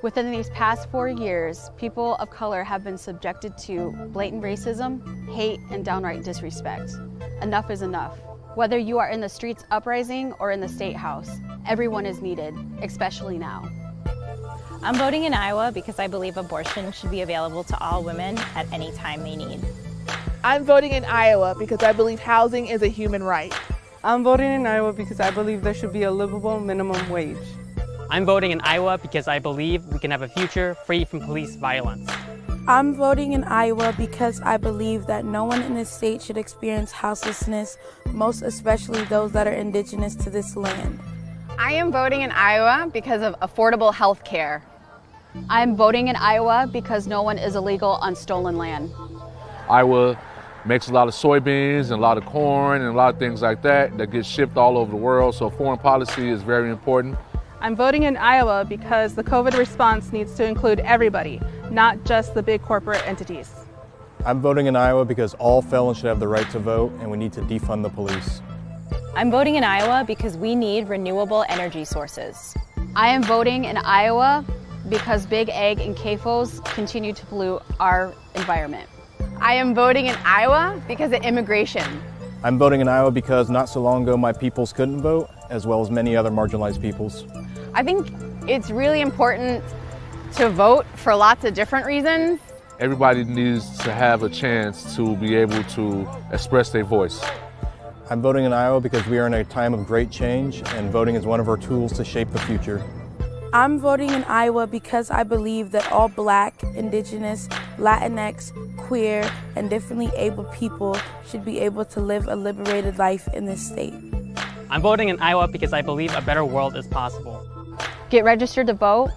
Within these past 4 years, people of color have been subjected to blatant racism, hate, and downright disrespect. Enough is enough. Whether you are in the streets uprising or in the State House, everyone is needed, especially now. I'm voting in Iowa because I believe abortion should be available to all women at any time they need. I'm voting in Iowa because I believe housing is a human right. I'm voting in Iowa because I believe there should be a livable minimum wage. I'm voting in Iowa because I believe we can have a future free from police violence. I'm voting in Iowa because I believe that no one in this state should experience houselessness, most especially those that are indigenous to this land. I am voting in Iowa because of affordable health care. I'm voting in Iowa because no one is illegal on stolen land. Iowa makes a lot of soybeans and a lot of corn and a lot of things like that get shipped all over the world, so foreign policy is very important. I'm voting in Iowa because the COVID response needs to include everybody, not just the big corporate entities. I'm voting in Iowa because all felons should have the right to vote and we need to defund the police. I'm voting in Iowa because we need renewable energy sources. I am voting in Iowa because Big Ag and CAFOs continue to pollute our environment. I am voting in Iowa because of immigration. I'm voting in Iowa because not so long ago my peoples couldn't vote, as well as many other marginalized peoples. I think it's really important to vote for lots of different reasons. Everybody needs to have a chance to be able to express their voice. I'm voting in Iowa because we are in a time of great change and voting is one of our tools to shape the future. I'm voting in Iowa because I believe that all Black, Indigenous, Latinx, queer, and differently abled people should be able to live a liberated life in this state. I'm voting in Iowa because I believe a better world is possible. Get registered to vote,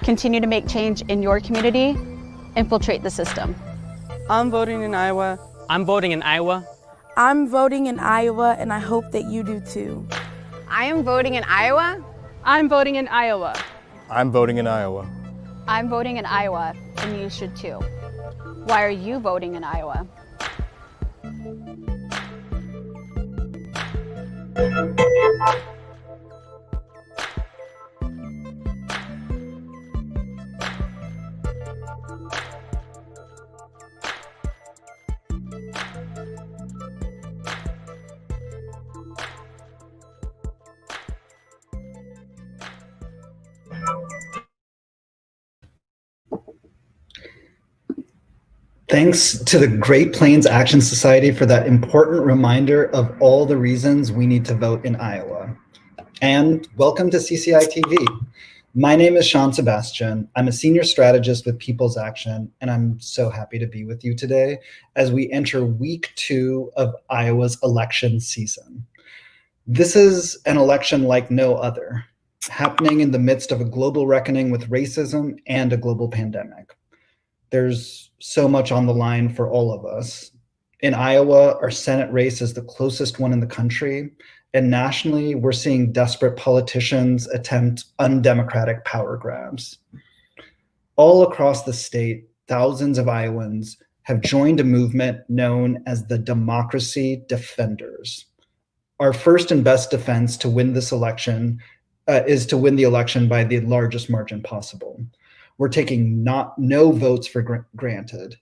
continue to make change in your community, infiltrate the system. I'm voting in Iowa. I'm voting in Iowa. I'm voting in Iowa, and I hope that you do too. I am voting in Iowa. I'm voting in Iowa. I'm voting in Iowa. I'm voting in Iowa, and you should too. Why are you voting in Iowa? Thanks to the Great Plains Action Society for that important reminder of all the reasons we need to vote in Iowa. And welcome to CCI TV. My name is Sean Sebastian. I'm a senior strategist with People's Action, and I'm so happy to be with you today as we enter week 2 of Iowa's election season. This is an election like no other, happening in the midst of a global reckoning with racism and a global pandemic. There's so much on the line for all of us. In Iowa, our Senate race is the closest one in the country, and nationally, we're seeing desperate politicians attempt undemocratic power grabs. All across the state, thousands of Iowans have joined a movement known as the Democracy Defenders. Our first and best defense to win this election is to win the election by the largest margin possible. We're taking no votes for granted.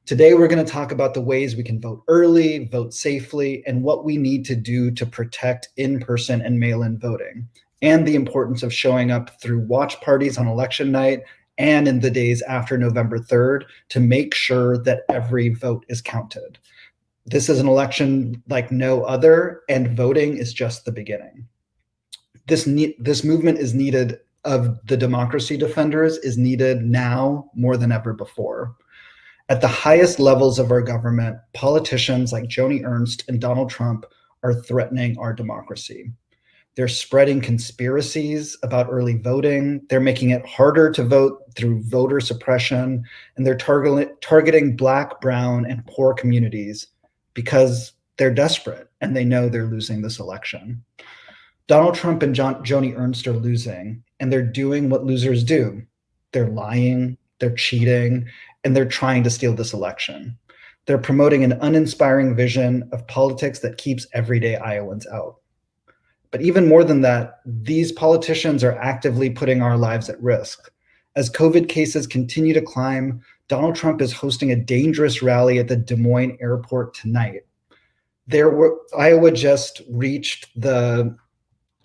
Today, we're going to talk about the ways we can vote early, vote safely, and what we need to do to protect in-person and mail-in voting, and the importance of showing up through watch parties on election night and in the days after November 3rd to make sure that every vote is counted. This is an election like no other, and voting is just the beginning. This movement is needed of the Democracy Defenders is needed now more than ever before. At the highest levels of our government, politicians like Joni Ernst and Donald Trump are threatening our democracy. They're spreading conspiracies about early voting. They're making it harder to vote through voter suppression, and they're targeting Black, brown, and poor communities because they're desperate and they know they're losing this election. Donald Trump and Joni Ernst are losing, and they're doing what losers do. They're lying, they're cheating, and they're trying to steal this election. They're promoting an uninspiring vision of politics that keeps everyday Iowans out. But even more than that, these politicians are actively putting our lives at risk. As COVID cases continue to climb, Donald Trump is hosting a dangerous rally at the Des Moines airport tonight. Iowa just reached the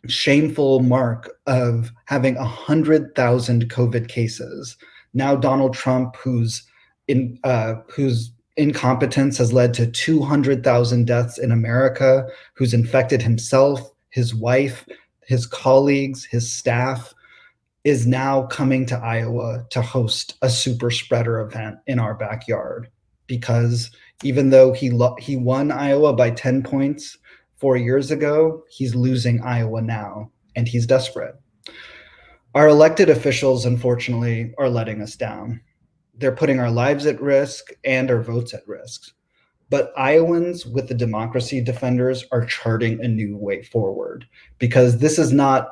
shameful mark of having 100,000 COVID cases. Now Donald Trump, whose incompetence has led to 200,000 deaths in America, who's infected himself, his wife, his colleagues, his staff, is now coming to Iowa to host a super spreader event in our backyard. Because even though he won Iowa by 10 points 4 years ago, he's losing Iowa now, and he's desperate. Our elected officials, unfortunately, are letting us down. They're putting our lives at risk and our votes at risk. But Iowans with the Democracy Defenders are charting a new way forward, because this is not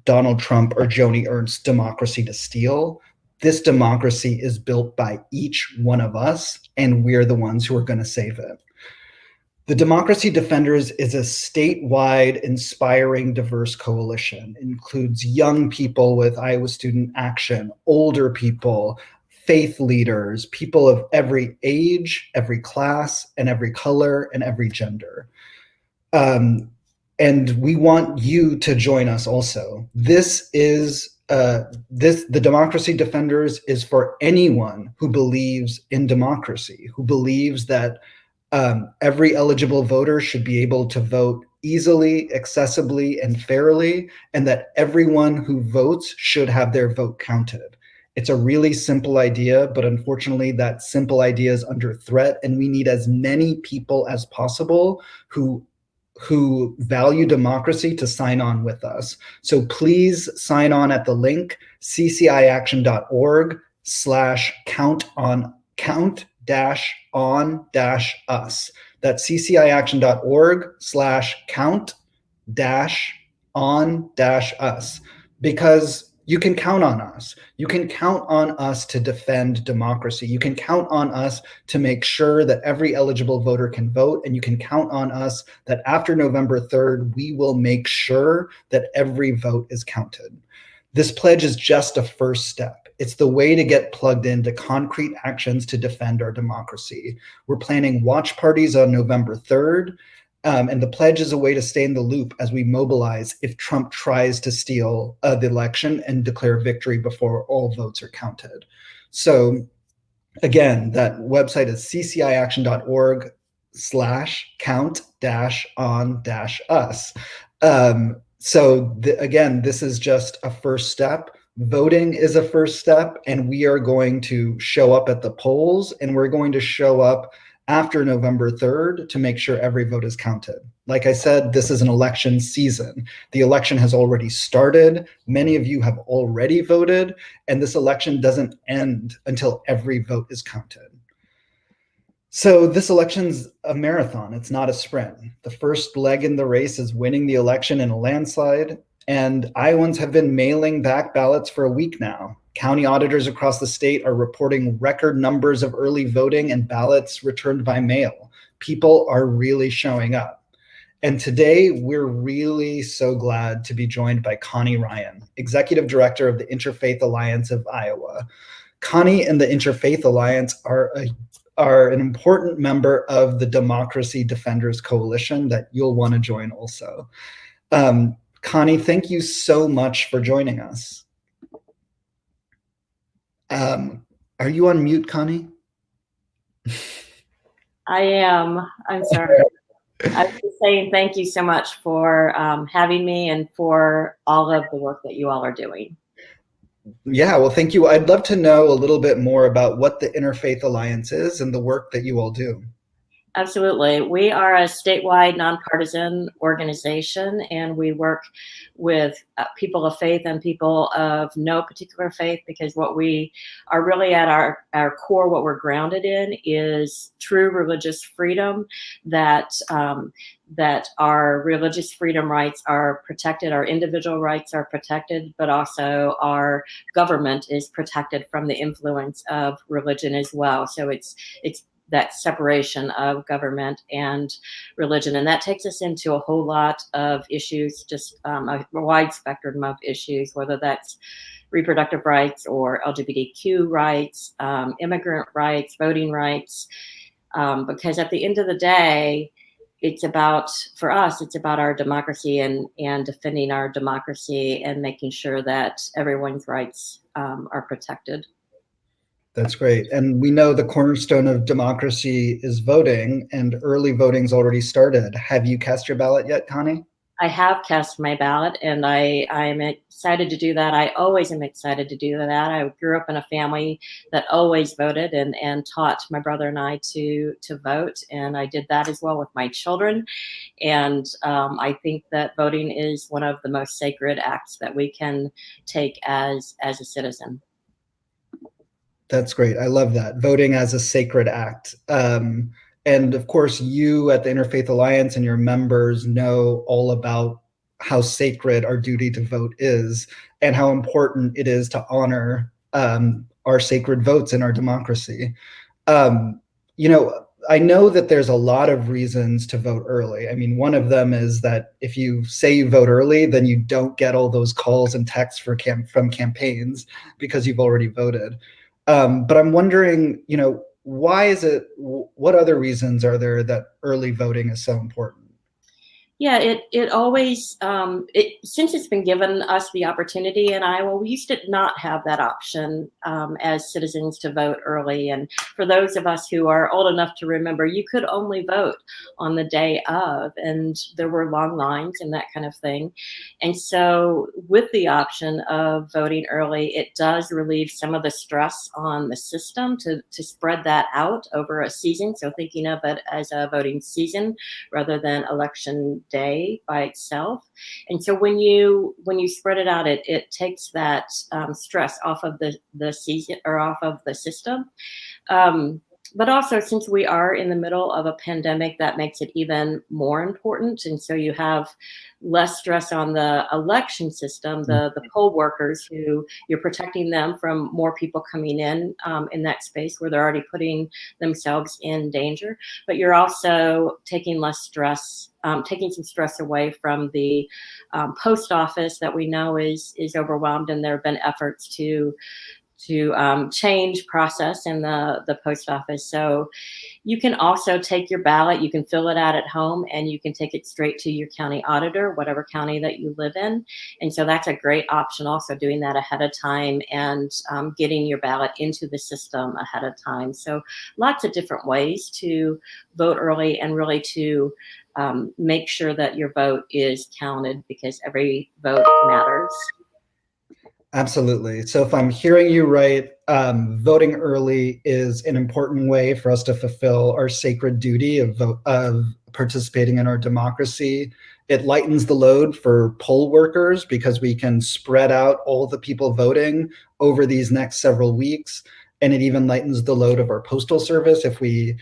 Donald Trump or Joni Ernst's democracy to steal. This democracy is built by each one of us, and we're the ones who are going to save it. The Democracy Defenders is a statewide, inspiring, diverse coalition. It includes young people with Iowa Student Action, older people, faith leaders, people of every age, every class, and every color, and every gender. And we want you to join us also. The Democracy Defenders is for anyone who believes in democracy, who believes that every eligible voter should be able to vote easily, accessibly, and fairly, and that everyone who votes should have their vote counted. It's a really simple idea, but unfortunately that simple idea is under threat, and we need as many people as possible who value democracy to sign on with us. So please sign on at the link cciaction.org/count-on-us. That's cciaction.org/count-on-us, because you can count on us. You can count on us to defend democracy. You can count on us to make sure that every eligible voter can vote. And you can count on us that after November 3rd, we will make sure that every vote is counted. This pledge is just a first step. It's the way to get plugged into concrete actions to defend our democracy. We're planning watch parties on November 3rd. And the pledge is a way to stay in the loop as we mobilize if Trump tries to steal the election and declare victory before all votes are counted. So again, that website is cciaction.org/count-on-us. Again, this is just a first step. Voting is a first step, and we are going to show up at the polls, and we're going to show up after November 3rd to make sure every vote is counted. Like I said, this is an election season. The election has already started. Many of you have already voted, and this election doesn't end until every vote is counted. So this election's a marathon. It's not a sprint. The first leg in the race is winning the election in a landslide, and Iowans have been mailing back ballots for a week now. County auditors across the state are reporting record numbers of early voting and ballots returned by mail. People are really showing up. And today, we're really so glad to be joined by Connie Ryan, Executive Director of the Interfaith Alliance of Iowa. Connie and the Interfaith Alliance are an important member of the Democracy Defenders Coalition that you'll want to join also. Connie, thank you so much for joining us. Are you on mute, Connie? I am. I'm sorry. I was just saying thank you so much for having me and for all of the work that you all are doing. Yeah, well, thank you. I'd love to know a little bit more about what the Interfaith Alliance is and the work that you all do. Absolutely. We are a statewide nonpartisan organization, and we work with people of faith and people of no particular faith, because what we are really at our core, what we're grounded in, is true religious freedom, that our religious freedom rights are protected, our individual rights are protected, but also our government is protected from the influence of religion as well. So it's that separation of government and religion. And that takes us into a whole lot of issues, just a wide spectrum of issues, whether that's reproductive rights or LGBTQ rights, immigrant rights, voting rights, because at the end of the day, for us, it's about our democracy and defending our democracy and making sure that everyone's rights are protected. That's great. And we know the cornerstone of democracy is voting, and early voting's already started. Have you cast your ballot yet, Connie? I have cast my ballot, and I am excited to do that. I always am excited to do that. I grew up in a family that always voted and taught my brother and I to vote, and I did that as well with my children. And I think that voting is one of the most sacred acts that we can take as a citizen. That's great. I love that. Voting as a sacred act. And of course, you at the Interfaith Alliance and your members know all about how sacred our duty to vote is and how important it is to honor our sacred votes in our democracy. You know, I know that there's a lot of reasons to vote early. I mean, one of them is that if you say you vote early, then you don't get all those calls and texts from campaigns because you've already voted. But I'm wondering, you know, what other reasons are there that early voting is so important? Yeah, it always, since it's been given us the opportunity in Iowa, we used to not have that option as citizens to vote early. And for those of us who are old enough to remember, you could only vote on the day of, and there were long lines and that kind of thing. And so with the option of voting early, it does relieve some of the stress on the system to spread that out over a season. So thinking of it as a voting season rather than election day by itself. And so when you spread it out, it takes that stress off of the season or off of the system. But also, since we are in the middle of a pandemic, that makes it even more important. And so you have less stress on the election system, the poll workers, who you're protecting them from more people coming in that space where they're already putting themselves in danger. But you're also taking less stress, taking some stress away from the post office that we know is overwhelmed. And there have been efforts to change process in the post office. So you can also take your ballot, you can fill it out at home, and you can take it straight to your county auditor, whatever county that you live in. And so that's a great option, also doing that ahead of time and getting your ballot into the system ahead of time. So lots of different ways to vote early and really to make sure that your vote is counted, because every vote matters. Absolutely. So if I'm hearing you right, voting early is an important way for us to fulfill our sacred duty of participating in our democracy. It lightens the load for poll workers because we can spread out all the people voting over these next several weeks. And it even lightens the load of our postal service if we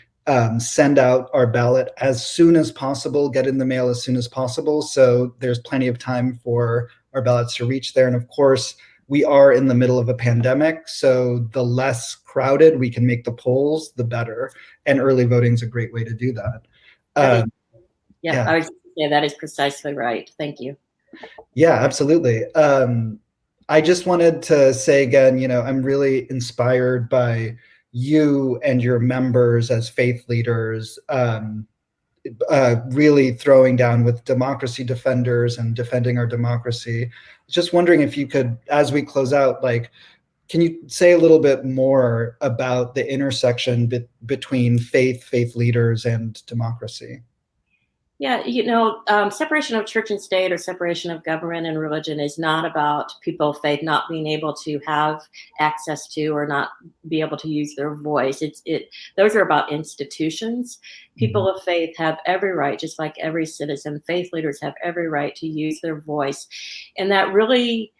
send out our ballot as soon as possible, get in the mail as soon as possible. So there's plenty of time for our ballots to reach there. And of course, we are in the middle of a pandemic, so the less crowded we can make the polls, the better. And early voting is a great way to do that. I was that is precisely right. Thank you. Yeah, absolutely. I just wanted to say again, you know, I'm really inspired by you and your members as faith leaders, really throwing down with democracy defenders and defending our democracy. Just wondering if you could, as we close out, like, can you say a little bit more about the intersection between faith leaders and democracy? Yeah, you know, separation of church and state or separation of government and religion is not about people of faith not being able to have access to or not be able to use their voice. Those are about institutions. People of faith have every right, just like every citizen. Faith leaders have every right to use their voice, and that really.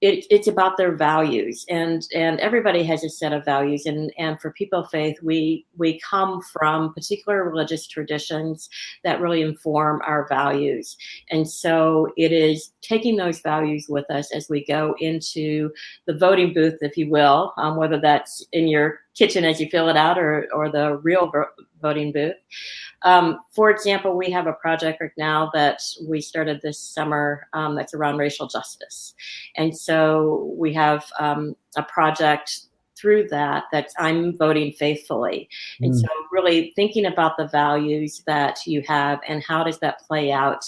It's about their values, and everybody has a set of values, and for people of faith, we come from particular religious traditions that really inform our values, and so it is taking those values with us as we go into the voting booth, if you will, whether that's in your kitchen as you fill it out or the real voting booth. For example, we have a project right now that we started this summer that's around racial justice. And so we have a project through that I'm voting faithfully. And so really thinking about the values that you have and how does that play out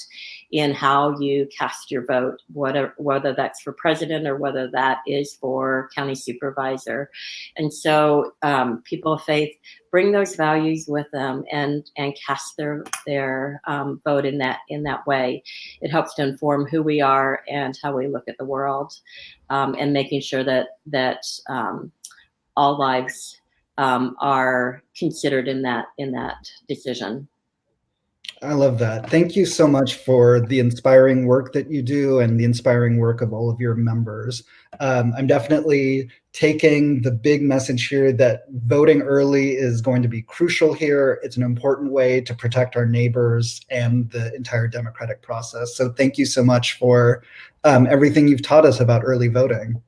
in how you cast your vote, whether that's for president or whether that is for county supervisor. And so people of faith bring those values with them and cast their vote in that way. It helps to inform who we are and how we look at the world, and making sure that all lives are considered in that decision. I love that. Thank you so much for the inspiring work that you do and the inspiring work of all of your members. I'm definitely taking the big message here that voting early is going to be crucial here. It's an important way to protect our neighbors and the entire democratic process. So thank you so much for everything you've taught us about early voting.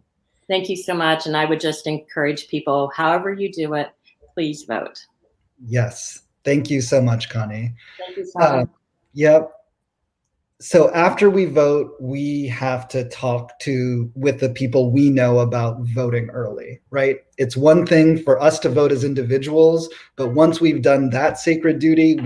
Thank you so much. And I would just encourage people, however you do it, please vote. Yes. Thank you so much, Connie. Thank you so much. Yep. So after we vote, we have to talk with the people we know about voting early, right? It's one thing for us to vote as individuals, but once we've done that sacred duty,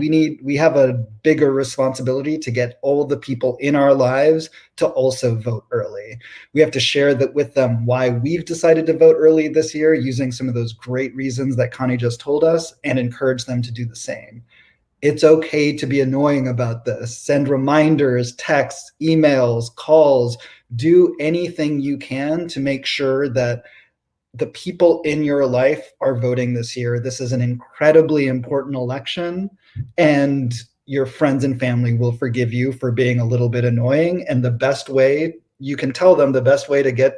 we have a bigger responsibility to get all the people in our lives to also vote early. We have to share that with them why we've decided to vote early this year using some of those great reasons that Connie just told us and encourage them to do the same. It's okay to be annoying about this. Send reminders, texts, emails, calls, do anything you can to make sure that the people in your life are voting this year. This is an incredibly important election, and your friends and family will forgive you for being a little bit annoying. And the best way, you can tell them the best way to get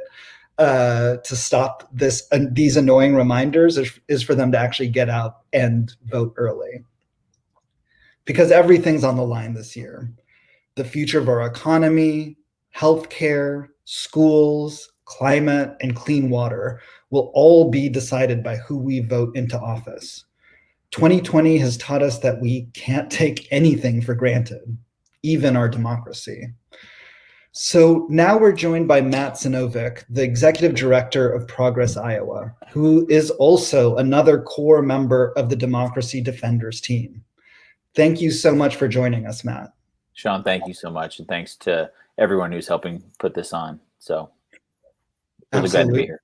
to stop these annoying reminders is for them to actually get out and vote early. Because everything's on the line this year. The future of our economy, healthcare, schools, climate, and clean water will all be decided by who we vote into office. 2020 has taught us that we can't take anything for granted, even our democracy. So now we're joined by Matt Sinovic, the executive director of Progress Iowa, who is also another core member of the Democracy Defenders team. Thank you so much for joining us, Matt. Sean, thank you so much. And thanks to everyone who's helping put this on. So really glad to be here.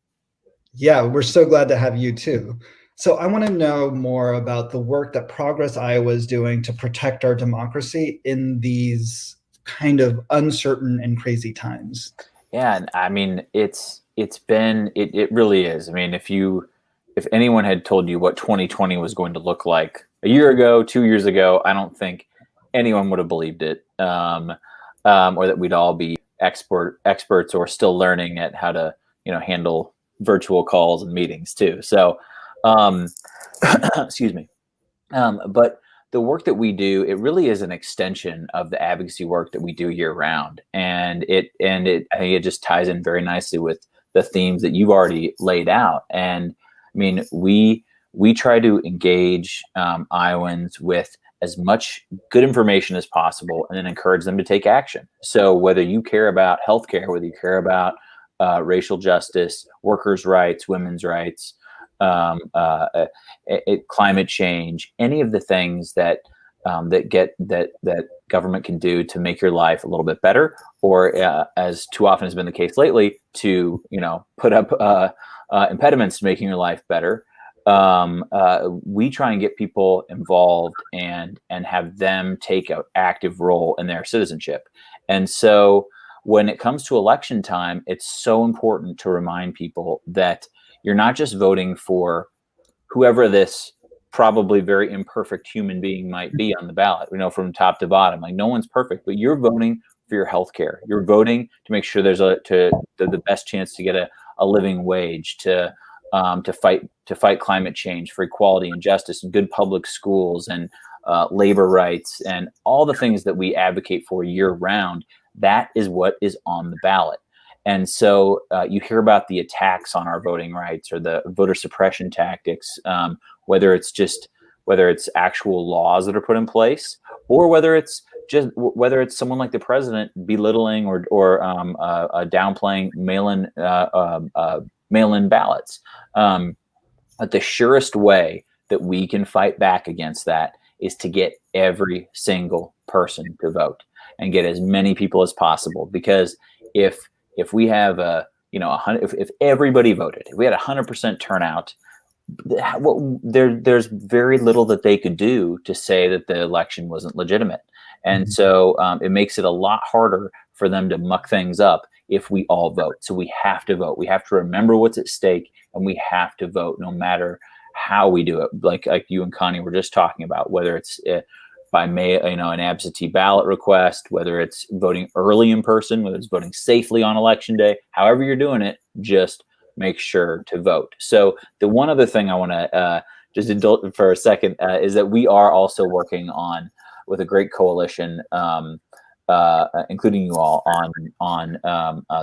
Yeah, we're so glad to have you too. So I want to know more about the work that Progress Iowa is doing to protect our democracy in these kind of uncertain and crazy times. Yeah, I mean, it really is. I mean, if anyone had told you what 2020 was going to look like a year ago, 2 years ago, I don't think anyone would have believed it, or that we'd all be experts or still learning at how to, handle virtual calls and meetings too. So, excuse me. But the work that we do, it really is an extension of the advocacy work that we do year round, and I think it just ties in very nicely with the themes that you've already laid out. And I mean, we try to engage Iowans with as much good information as possible and then encourage them to take action. So whether you care about healthcare, whether you care about racial justice, workers' rights, women's rights, climate change, any of the things that government can do to make your life a little bit better, or as too often has been the case lately, to put up impediments to making your life better. We try and get people involved and have them take an active role in their citizenship. And so when it comes to election time, it's so important to remind people that you're not just voting for whoever this probably very imperfect human being might be on the ballot, from top to bottom. Like, no one's perfect, but you're voting for your health care. You're voting to make sure there's the best chance to get a living wage, to fight climate change, for equality and justice, and good public schools, and labor rights, and all the things that we advocate for year round. That is what is on the ballot. And so you hear about the attacks on our voting rights or the voter suppression tactics, whether it's actual laws that are put in place, or whether it's someone like the president belittling or downplaying mail-in ballots. But the surest way that we can fight back against that is to get every single person to vote and get as many people as possible. Because if we have if everybody voted, if we had 100% turnout, there's very little that they could do to say that the election wasn't legitimate. And so it makes it a lot harder for them to muck things up if we all vote. So we have to vote. We have to remember what's at stake, and we have to vote no matter how we do it. Like you and Connie were just talking about, whether it's by mail, an absentee ballot request, whether it's voting early in person, whether it's voting safely on election day, however you're doing it, just make sure to vote. So the one other thing I want to just indulge for a second is that we are also working with a great coalition, including you all, on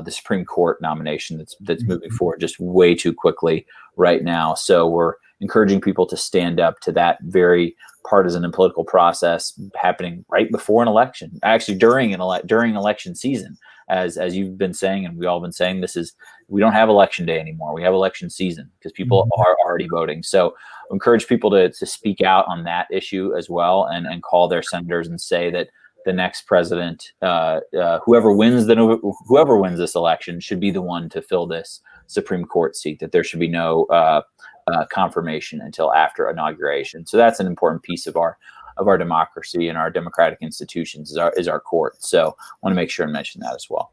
the Supreme Court nomination that's moving forward just way too quickly right now. So we're encouraging people to stand up to that very partisan and political process happening right before an election, actually during election season, as you've been saying, and we all been saying, we don't have election day anymore. We have election season because people are already voting. So I encourage people to speak out on that issue as well, and call their senators and say that the next president, whoever wins this election, should be the one to fill this Supreme Court seat, that there should be no confirmation until after inauguration. So that's an important piece of our democracy and our democratic institutions is our court. So I want to make sure and mention that as well.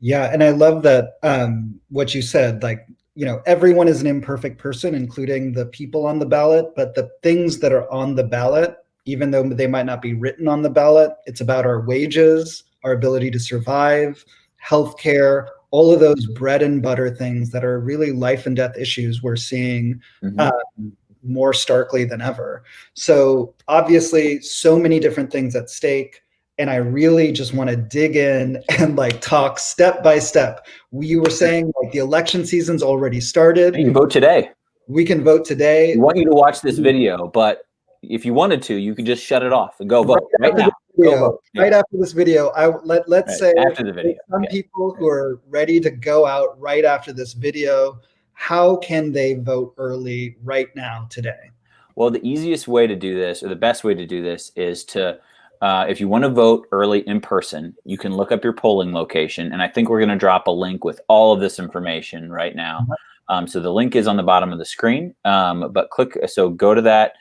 Yeah, and I love that what you said, everyone is an imperfect person, including the people on the ballot, but the things that are on the ballot, even though they might not be written on the ballot, it's about our wages, our ability to survive, healthcare, all of those bread and butter things that are really life and death issues we're seeing more starkly than ever. So obviously, so many different things at stake. And I really just want to dig in and talk step by step. You were saying the election season's already started. You can vote today. We can vote today. We want you to watch this video, but if you wanted to, you could just shut it off and go vote right now. Go vote. Right after this video, let's say after the video, some people who are ready to go out right after this video, how can they vote early right now today? Well, the easiest way to do this, or the best way to do this, is to if you want to vote early in person, you can look up your polling location, and I think we're going to drop a link with all of this information right now. So the link is on the bottom of the screen, but go to that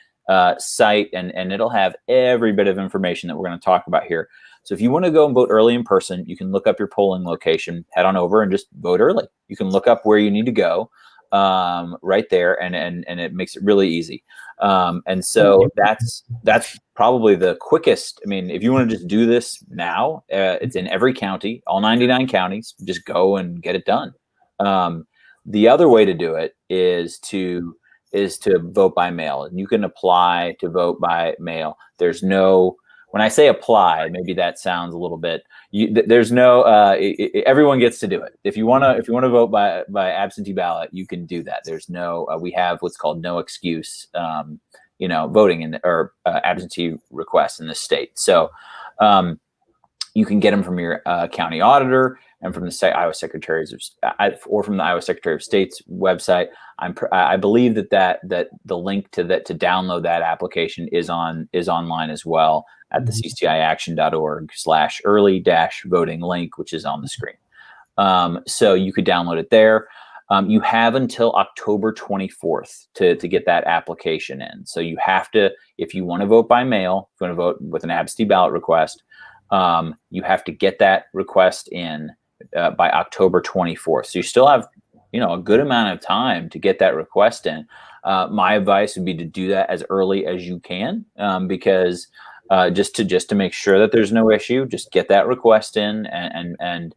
site, and it'll have every bit of information that we're going to talk about here. So if you want to go and vote early in person, you can look up your polling location, head on over and just vote early. You can look up where you need to go right there, and it makes it really easy. And so that's probably the quickest. I mean, if you want to just do this now, it's in every county, all 99 counties. Just go and get it done. The other way to do it is to vote by mail, and you can apply to vote by mail. There's no, when I say apply, maybe that sounds a little bit, there's no, everyone gets to do it. If you want to vote by absentee ballot, you can do that. There's no, we have what's called no excuse, voting or absentee requests in this state. So you can get them from your county auditor and from the Iowa Secretary or from the Iowa Secretary of State's website. I believe that the link to download that application is online as well at the cciaction.org/early-voting link, which is on the screen. So you could download it there. You have until October 24th to get that application in. So you have to, if you want to vote by mail, if you want to vote with an absentee ballot request, you have to get that request in by October 24th. So you still have, a good amount of time to get that request in. My advice would be to do that as early as you can, because just to make sure that there's no issue, just get that request in and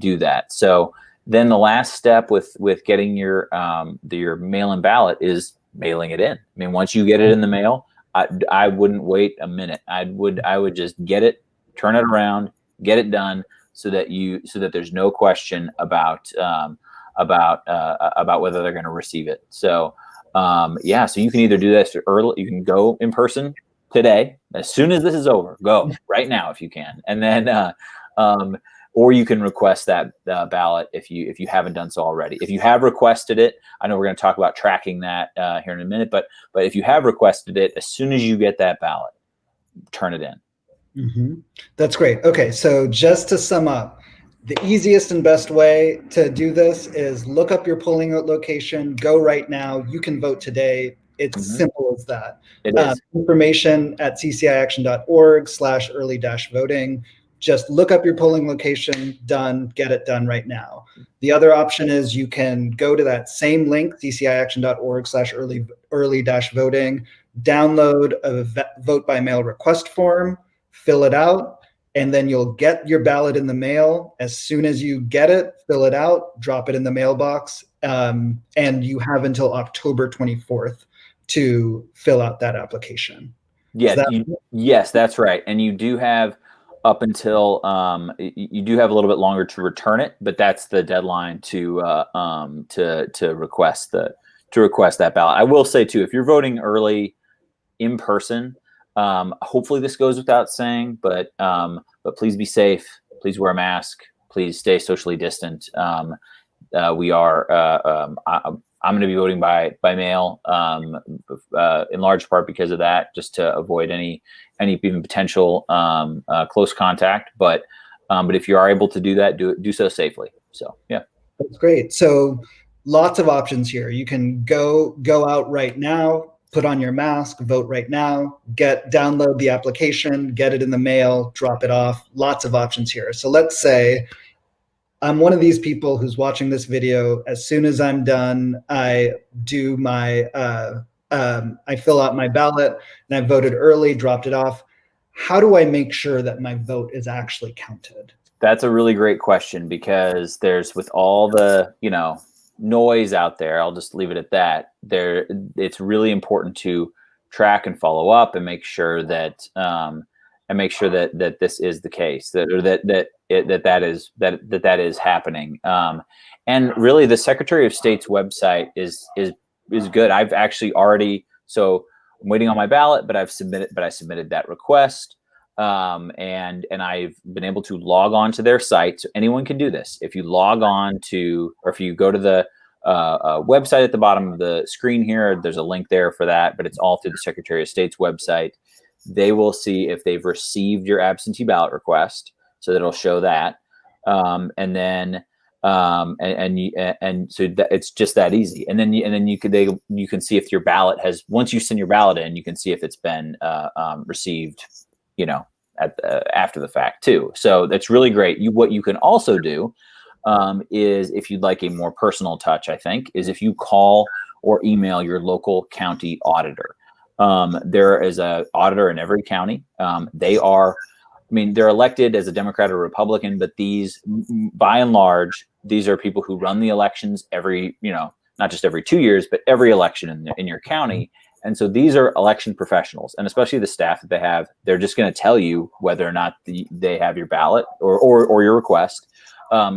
do that. So then the last step with getting your mail-in ballot is mailing it in. I mean, once you get it in the mail, I wouldn't wait a minute. I would just get it, turn it around, Get it done so that there's no question about whether they're going to receive it. So yeah, so you can either do this early, you can go in person today, as soon as this is over, go right now if you can, and then or you can request that ballot if you haven't done so already. If you have requested it, I know we're going to talk about tracking that here in a minute, but if you have requested it, as soon as you get that ballot, turn it in. Mm-hmm. That's great. Okay, so just to sum up, the easiest and best way to do this is look up your polling location, go right now. You can vote today. It's simple as that. It is. Information at cciaction.org/early-voting. Just look up your polling location, done, get it done right now. The other option is you can go to that same link, cciaction.org/early-voting, download a vote by mail request form, fill it out, and then you'll get your ballot in the mail. As soon as you get it, fill it out, drop it in the mailbox, and you have until October 24th to fill out that application. Yeah, yes, that's right. And you do have up until you do have a little bit longer to return it, but that's the deadline to request that ballot. I will say too, if you're voting early in person, hopefully this goes without saying, but please be safe. Please wear a mask. Please stay socially distant. We are. I'm going to be voting by mail, in large part because of that, just to avoid any even potential close contact. But if you are able to do that, do so safely. So yeah, that's great. So lots of options here. You can go out right now, put on your mask, vote right now, download the application, get it in the mail, drop it off. Lots of options here. So let's say I'm one of these people who's watching this video. As soon as I'm done, I do my, I fill out my ballot and I voted early, dropped it off. How do I make sure that my vote is actually counted? That's a really great question, because there's, with all the, noise out there, I'll just leave it at that. It's really important to track and follow up and make sure that that this is the case, that is happening. And really, the Secretary of State's website is good. I've actually already, so I'm waiting on my ballot, but I submitted that request. And I've been able to log on to their site. So anyone can do this. If you log on to, or if you go to the website at the bottom of the screen here, there's a link there for that, but it's all through the Secretary of State's website. They will see if they've received your absentee ballot request, so that it'll show that. And so it's just that easy. And then you can see if your ballot has, once you send your ballot in, you can see if it's been received, after the fact too. So that's really great. What you can also do is, if you'd like a more personal touch, I think, is if you call or email your local county auditor. There is an auditor in every county. They're elected as a Democrat or Republican, but these, by and large, these are people who run the elections every, not just every 2 years, but every election in your county. And so these are election professionals, and especially the staff that they have, they're just going to tell you whether or not they have your ballot or your request.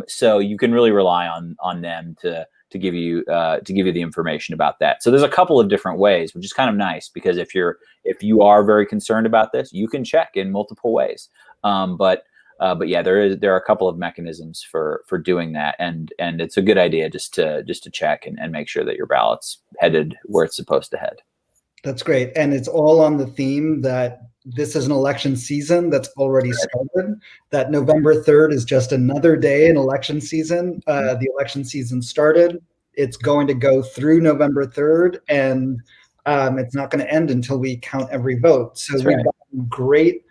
So you can really rely on them to give you the information about that. So there's a couple of different ways, which is kind of nice, because if you are very concerned about this, you can check in multiple ways. But yeah, there are a couple of mechanisms for doing that, and it's a good idea just to check and make sure that your ballot's headed where it's supposed to head. That's great. And it's all on the theme that this is an election season that's already started, that November 3rd is just another day in election season. The election season started. It's going to go through November 3rd, and it's not going to end until we count every vote. So we've got great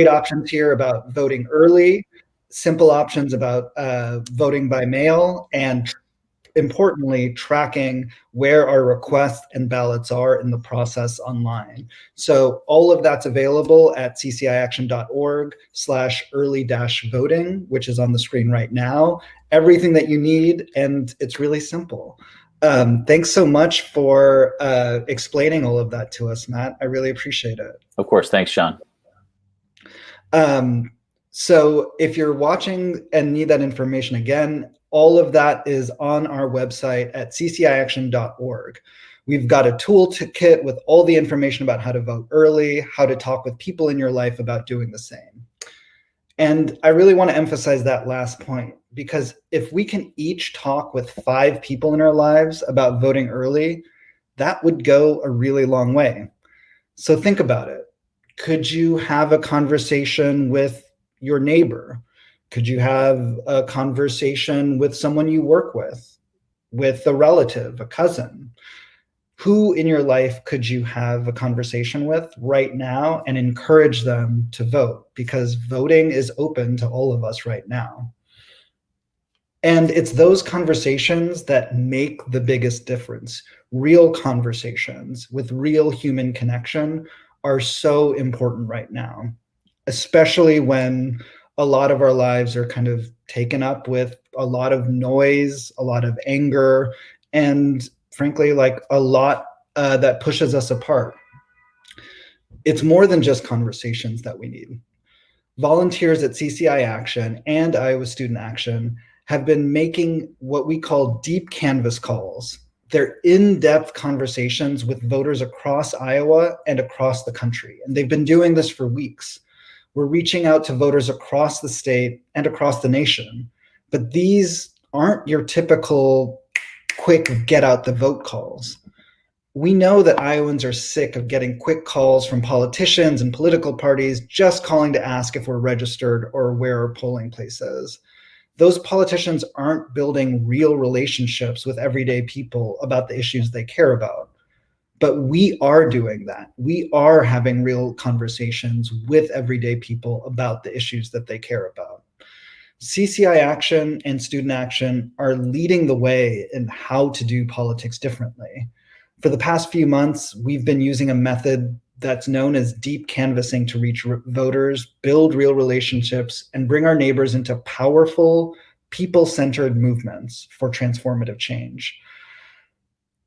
options here about voting early, simple options about voting by mail, and importantly, tracking where our requests and ballots are in the process online. So all of that's available at cciaction.org/early-voting, which is on the screen right now. Everything that you need, and it's really simple. Thanks so much for explaining all of that to us, Matt. I really appreciate it. Of course. Thanks, Sean. So if you're watching and need that information again, all of that is on our website at cciaction.org. We've got a toolkit with all the information about how to vote early, how to talk with people in your life about doing the same. And I really want to emphasize that last point, because if we can each talk with 5 people in our lives about voting early, that would go a really long way. So think about it. Could you have a conversation with your neighbor? Could you have a conversation with someone you work with a relative, a cousin? Who in your life could you have a conversation with right now and encourage them to vote? Because voting is open to all of us right now. And it's those conversations that make the biggest difference. Real conversations with real human connection are so important right now, especially when a lot of our lives are kind of taken up with a lot of noise, a lot of anger, and frankly, like a lot that pushes us apart. It's more than just conversations that we need. Volunteers at CCI Action and Iowa Student Action have been making what we call deep canvas calls. They're in-depth conversations with voters across Iowa and across the country. And they've been doing this for weeks. We're reaching out to voters across the state and across the nation. But these aren't your typical quick get out the vote calls. We know that Iowans are sick of getting quick calls from politicians and political parties just calling to ask if we're registered or where our polling place is. Those politicians aren't building real relationships with everyday people about the issues they care about. But we are doing that. We are having real conversations with everyday people about the issues that they care about. CCI Action and Student Action are leading the way in how to do politics differently. For the past few months, we've been using a method that's known as deep canvassing to reach voters, build real relationships, and bring our neighbors into powerful, people-centered movements for transformative change.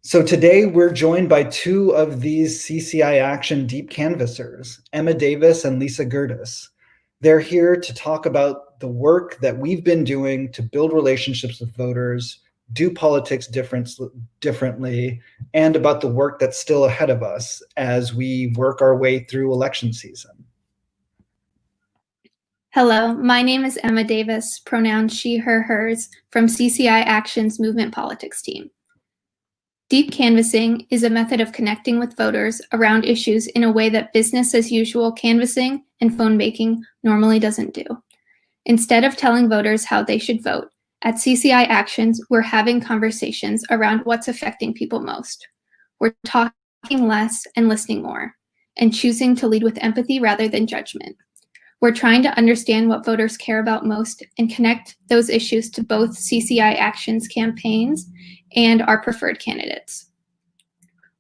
So today we're joined by 2 of these CCI Action deep canvassers, Emma Davis and Lisa Gerdes. They're here to talk about the work that we've been doing to build relationships with voters, do politics differently, and about the work that's still ahead of us as we work our way through election season. Hello, my name is Emma Davis, pronouns she, her, hers, from CCI Action's Movement Politics team. Deep canvassing is a method of connecting with voters around issues in a way that business as usual canvassing and phone banking normally doesn't do. Instead of telling voters how they should vote, at CCI Actions, we're having conversations around what's affecting people most. We're talking less and listening more, and choosing to lead with empathy rather than judgment. We're trying to understand what voters care about most and connect those issues to both CCI Action's campaigns and our preferred candidates.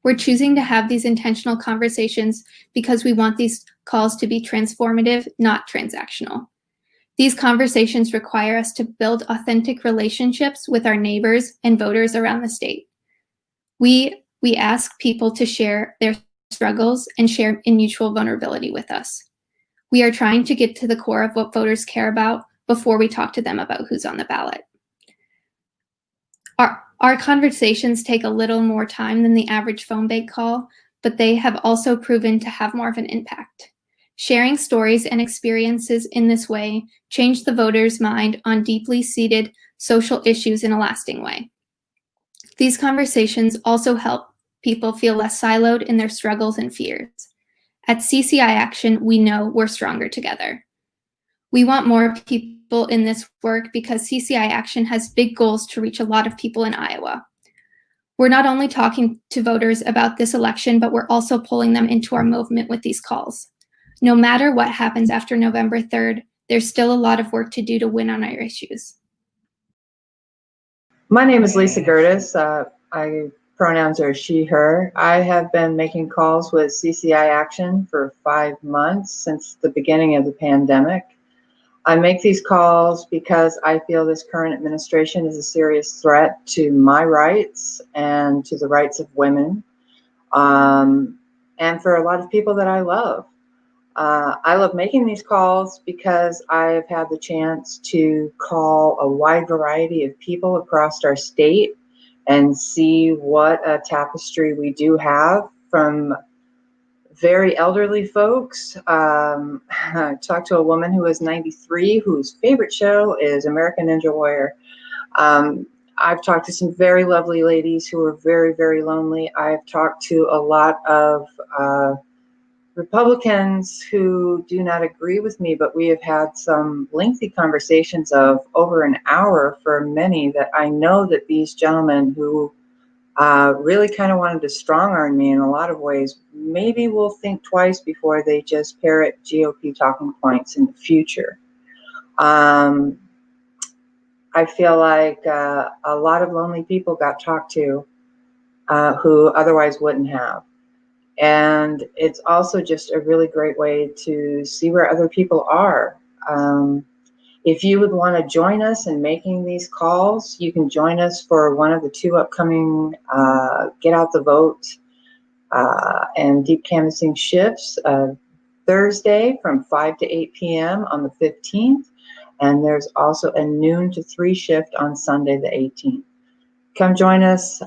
We're choosing to have these intentional conversations because we want these calls to be transformative, not transactional. These conversations require us to build authentic relationships with our neighbors and voters around the state. We ask people to share their struggles and share in mutual vulnerability with us. We are trying to get to the core of what voters care about before we talk to them about who's on the ballot. Our conversations take a little more time than the average phone bank call, but they have also proven to have more of an impact. Sharing stories and experiences in this way change the voter's mind on deeply seated social issues in a lasting way. These conversations also help people feel less siloed in their struggles and fears. At CCI Action, we know we're stronger together. We want more people in this work because CCI Action has big goals to reach a lot of people in Iowa. We're not only talking to voters about this election, but we're also pulling them into our movement with these calls. No matter what happens after November 3rd, there's still a lot of work to do to win on our issues. My name is Lisa Gerdes. Pronouns are she, her. I have been making calls with CCI Action for 5 months since the beginning of the pandemic. I make these calls because I feel this current administration is a serious threat to my rights and to the rights of women, and for a lot of people that I love. I love making these calls because I've had the chance to call a wide variety of people across our state and see what a tapestry we do have, from very elderly folks. I talked to a woman who is 93 whose favorite show is American Ninja Warrior. I've talked to some very lovely ladies who are very, very lonely. I've talked to a lot of Republicans who do not agree with me, but we have had some lengthy conversations of over an hour for many, that I know that these gentlemen who really kind of wanted to strong arm me in a lot of ways maybe will think twice before they just parrot GOP talking points in the future. I feel like a lot of lonely people got talked to who otherwise wouldn't have. And it's also just a really great way to see where other people are. If you would want to join us in making these calls, you can join us for one of the 2 upcoming Get Out the Vote and Deep Canvassing shifts, Thursday from 5 to 8 p.m. on the 15th. And there's also a noon to 3 shift on Sunday the 18th. Come join us.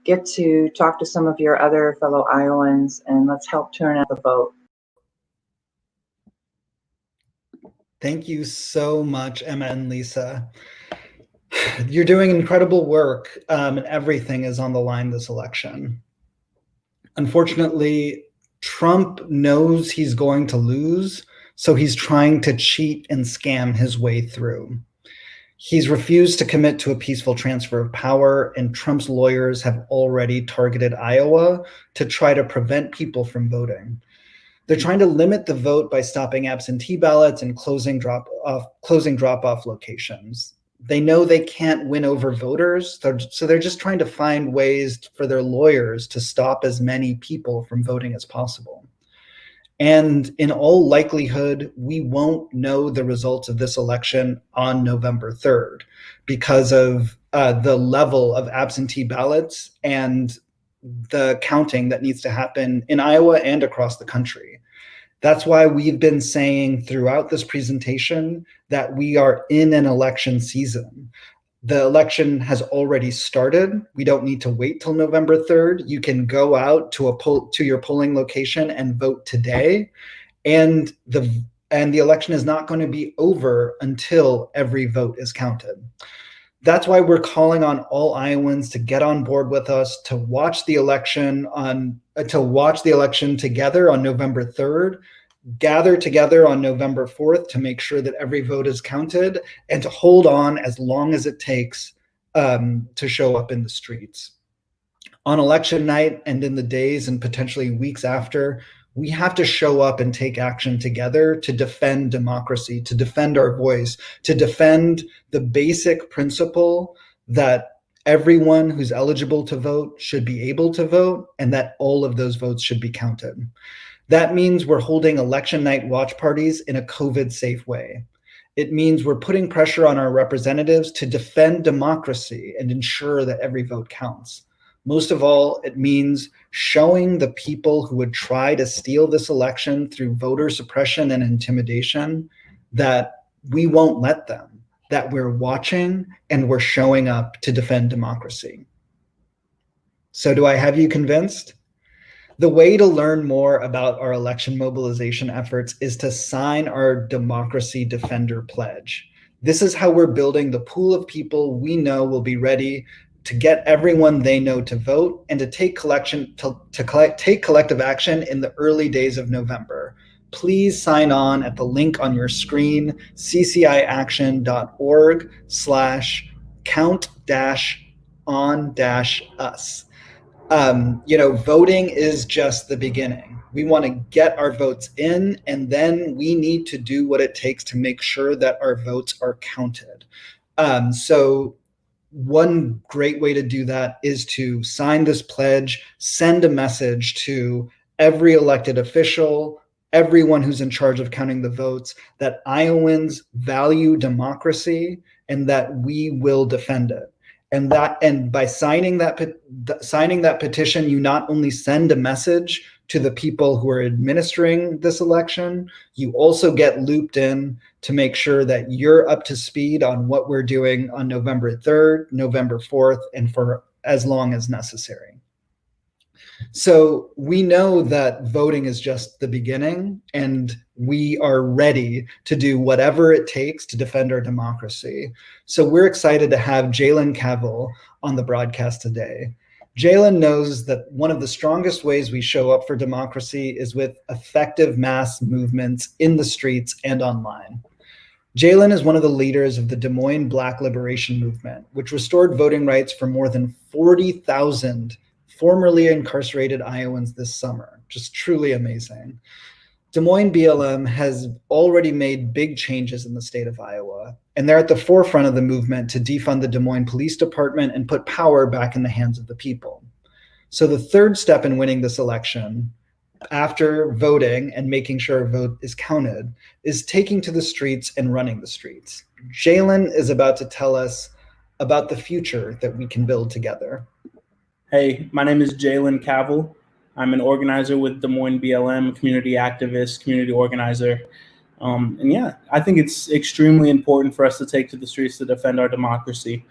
Get to talk to some of your other fellow Iowans, and let's help turn out the vote. Thank you so much, Emma and Lisa. You're doing incredible work, and everything is on the line this election. Unfortunately, Trump knows he's going to lose, so he's trying to cheat and scam his way through. He's refused to commit to a peaceful transfer of power, and Trump's lawyers have already targeted Iowa to try to prevent people from voting. They're trying to limit the vote by stopping absentee ballots and closing drop-off locations. They know they can't win over voters, so they're just trying to find ways for their lawyers to stop as many people from voting as possible. And in all likelihood, we won't know the results of this election on November 3rd because of the level of absentee ballots and the counting that needs to happen in Iowa and across the country. That's why we've been saying throughout this presentation that we are in an election season. The election has already started. We don't need to wait till November 3rd. You can go out to your polling location and vote today. And the election is not going to be over until every vote is counted. That's why we're calling on all Iowans to get on board with us, to watch the election together on November 3rd, gather together on November 4th to make sure that every vote is counted, and to hold on as long as it takes to show up in the streets. On election night and in the days and potentially weeks after, we have to show up and take action together to defend democracy, to defend our voice, to defend the basic principle that everyone who's eligible to vote should be able to vote, and that all of those votes should be counted. That means we're holding election night watch parties in a COVID-safe way. It means we're putting pressure on our representatives to defend democracy and ensure that every vote counts. Most of all, it means showing the people who would try to steal this election through voter suppression and intimidation that we won't let them, that we're watching and we're showing up to defend democracy. So do I have you convinced? The way to learn more about our election mobilization efforts is to sign our Democracy Defender Pledge. This is how we're building the pool of people we know will be ready to get everyone they know to vote and to take collective action in the early days of November. Please sign on at the link on your screen, cciaction.org/count-on-us. Voting is just the beginning. We want to get our votes in, and then we need to do what it takes to make sure that our votes are counted. So one great way to do that is to sign this pledge, send a message to every elected official, everyone who's in charge of counting the votes, that Iowans value democracy and that we will defend it. And by signing that petition, you not only send a message to the people who are administering this election. You also get looped in to make sure that you're up to speed on what we're doing on November 3rd, November 4th, and for as long as necessary. So we know that voting is just the beginning, and we are ready to do whatever it takes to defend our democracy. So we're excited to have Jalen Cavill on the broadcast today. Jalen knows that one of the strongest ways we show up for democracy is with effective mass movements in the streets and online. Jalen is one of the leaders of the Des Moines Black Liberation Movement, which restored voting rights for more than 40,000 formerly incarcerated Iowans this summer. Just truly amazing. Des Moines BLM has already made big changes in the state of Iowa, and they're at the forefront of the movement to defund the Des Moines Police Department and put power back in the hands of the people. So the third step in winning this election, after voting and making sure a vote is counted, is taking to the streets and running the streets. Jalen is about to tell us about the future that we can build together. Hey, my name is Jalen Cavill. I'm an organizer with Des Moines BLM, community activist, community organizer. And yeah, I think it's extremely important for us to take to the streets to defend our democracy.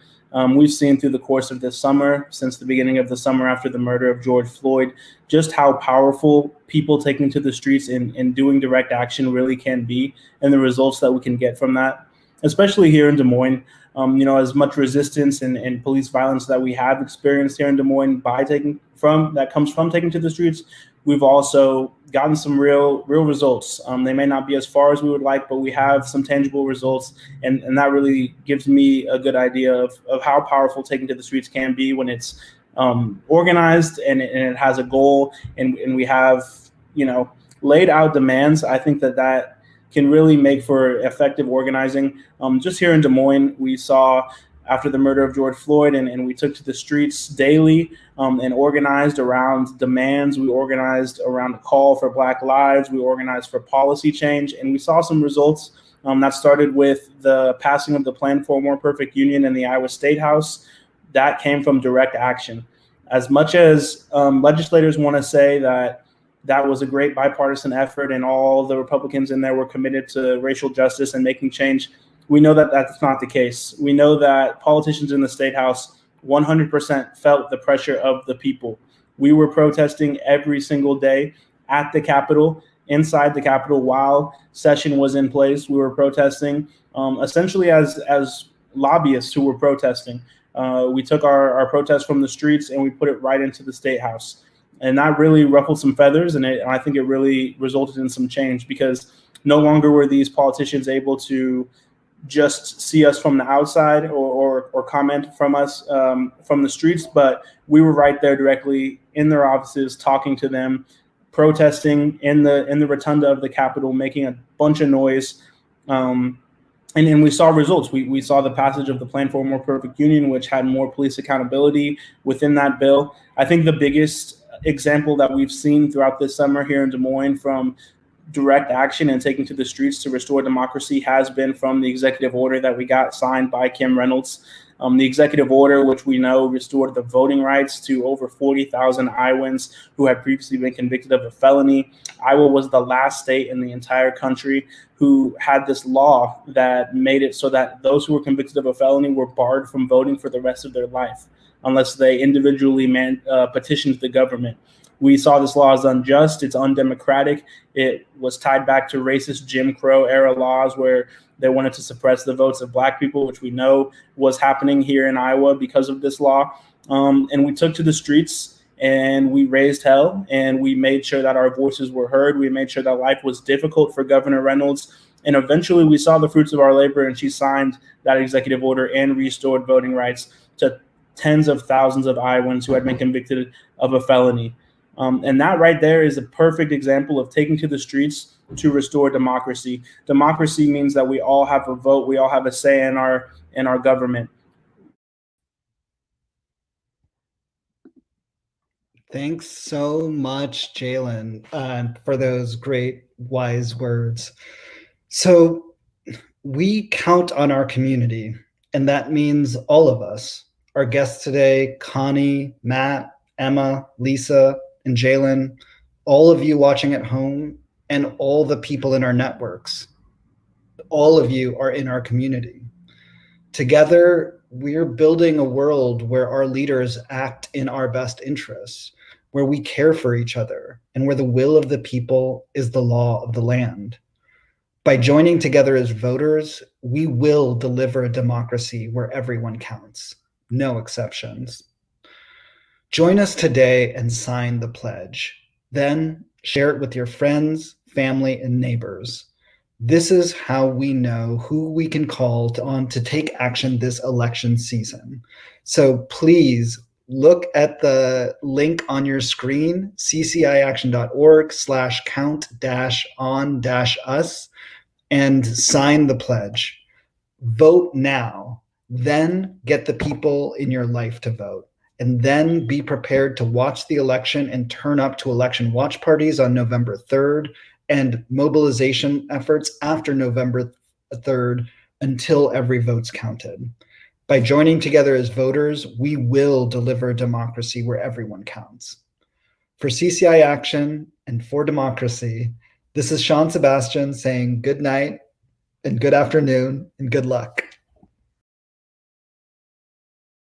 We've seen through the course of this summer, since the beginning of the summer after the murder of George Floyd, just how powerful people taking to the streets and doing direct action really can be, and the results that we can get from that, especially here in Des Moines. As much resistance and police violence that we have experienced here in Des Moines that comes from taking to the streets, we've also gotten some real results. They may not be as far as we would like, but we have some tangible results, and that really gives me a good idea of how powerful taking to the streets can be when it's organized and it has a goal, and we have laid out demands. I think that can really make for effective organizing. Just here in Des Moines, we saw after the murder of George Floyd, and we took to the streets daily and organized around demands. We organized around a call for Black lives. We organized for policy change, and we saw some results. That started with the passing of the Plan for a More Perfect Union in the Iowa State House. That came from direct action. As much as legislators want to say that was a great bipartisan effort and all the Republicans in there were committed to racial justice and making change, we know that that's not the case. We know that politicians in the State House 100% felt the pressure of the people. We were protesting every single day at the Capitol, inside the Capitol while session was in place. We were protesting essentially as lobbyists who were protesting. We took our protest from the streets and we put it right into the State House. And that really ruffled some feathers, and I think it really resulted in some change, because no longer were these politicians able to just see us from the outside or comment from us from the streets, but we were right there directly in their offices, talking to them, protesting in the rotunda of the Capitol, making a bunch of noise. And we saw results. We saw the passage of the Plan for a More Perfect Union, which had more police accountability within that bill. I think the biggest example that we've seen throughout this summer here in Des Moines from direct action and taking to the streets to restore democracy has been from the executive order that we got signed by Kim Reynolds. The executive order, which we know restored the voting rights to over 40,000 Iowans who had previously been convicted of a felony. Iowa was the last state in the entire country who had this law that made it so that those who were convicted of a felony were barred from voting for the rest of their life unless they individually petitioned the government. We saw this law as unjust. It's undemocratic. It was tied back to racist Jim Crow era laws where they wanted to suppress the votes of Black people, which we know was happening here in Iowa because of this law. And we took to the streets and we raised hell, and we made sure that our voices were heard. We made sure that life was difficult for Governor Reynolds. And eventually we saw the fruits of our labor, and she signed that executive order and restored voting rights to tens of thousands of Iowans who had been convicted of a felony. And that right there is a perfect example of taking to the streets to restore democracy. Democracy means that we all have a vote. We all have a say in our government. Thanks so much, Jalen, for those great, wise words. So we count on our community, and that means all of us. Our guests today, Connie, Matt, Emma, Lisa, and Jalen, all of you watching at home, and all the people in our networks. All of you are in our community. Together, we're building a world where our leaders act in our best interests, where we care for each other, and where the will of the people is the law of the land. By joining together as voters, we will deliver a democracy where everyone counts, no exceptions. Join us today and sign the pledge. Then share it with your friends, family, and neighbors. This is how we know who we can call on to take action this election season. So please look at the link on your screen, cciaction.org/count-on-us, and sign the pledge. Vote now, then get the people in your life to vote. And then be prepared to watch the election and turn up to election watch parties on November 3rd and mobilization efforts after November 3rd until every vote's counted. By joining together as voters, we will deliver a democracy where everyone counts. For CCI Action and for democracy, this is Sean Sebastian saying good night and good afternoon and good luck.